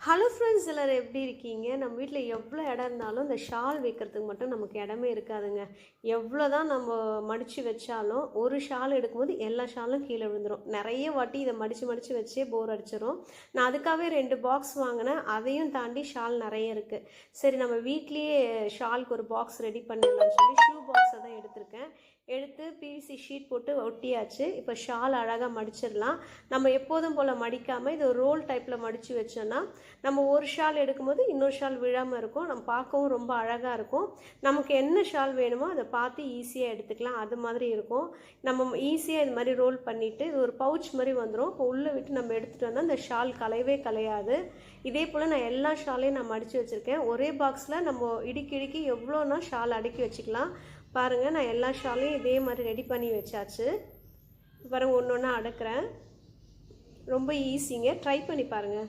Hello friends, எல்லோரும் எப்படி இருக்கீங்க? நம்ம வீட்டில் எவ்வளோ இடம் இருந்தாலும் இந்த ஷால் வைக்கிறதுக்கு மட்டும் நமக்கு இடமே இருக்காதுங்க. எவ்வளோ தான் நம்ம மடித்து வச்சாலும் ஒரு ஷால் எடுக்கும்போது எல்லா ஷாலும் கீழே விழுந்துடும். நிறைய வாட்டி இதை மடித்து மடித்து வச்சே போர் அடிச்சிடும். நான் அதுக்காகவே 2 பாக்ஸ் வாங்கினேன். அதையும் தாண்டி ஷால் நிறைய இருக்குது. சரி, நம்ம வீட்லேயே ஷாலுக்கு ஒரு பாக்ஸ் ரெடி பண்ணிடலாம்னு சொல்லி ஷூ பாக்ஸை தான் எடுத்திருக்கேன். எடுத்து பிவிசி ஷீட் போட்டு ஒட்டியாச்சு. இப்போ ஷால் அழகாக மடிச்சிடலாம். நம்ம எப்போதும் போல் மடிக்காமல் இது ஒரு ரோல் டைப்பில் மடித்து வச்சோன்னா நம்ம ஒரு ஷால் எடுக்கும்போது இன்னொரு ஷால் விழாமல் இருக்கும். நம்ம பார்க்கவும் ரொம்ப அழகாக இருக்கும். நமக்கு என்ன ஷால் வேணுமோ அதை பார்த்து ஈஸியாக எடுத்துக்கலாம். அது மாதிரி இருக்கும். நம்ம ஈஸியாக இது மாதிரி ரோல் பண்ணிவிட்டு இது ஒரு பவுச் மாதிரி வந்துடும். இப்போ உள்ளே விட்டு நம்ம எடுத்துகிட்டு வந்தால் அந்த ஷால் கலையவே கலையாது. இதே போல் நான் எல்லா ஷாலையும் நான் மடித்து வச்சுருக்கேன். ஒரே பாக்ஸில் நம்ம இடுக்கி எவ்வளோனா ஷால் அடுக்கி வச்சுக்கலாம். பாருங்கள், நான் எல்லா ஷாலையும் இதே மாதிரி ரெடி பண்ணி வச்சாச்சு. பாருங்கள், ஒன்று ஒன்றா அடுக்கிறேன். ரொம்ப ஈஸிங்க, ட்ரை பண்ணி பாருங்கள்.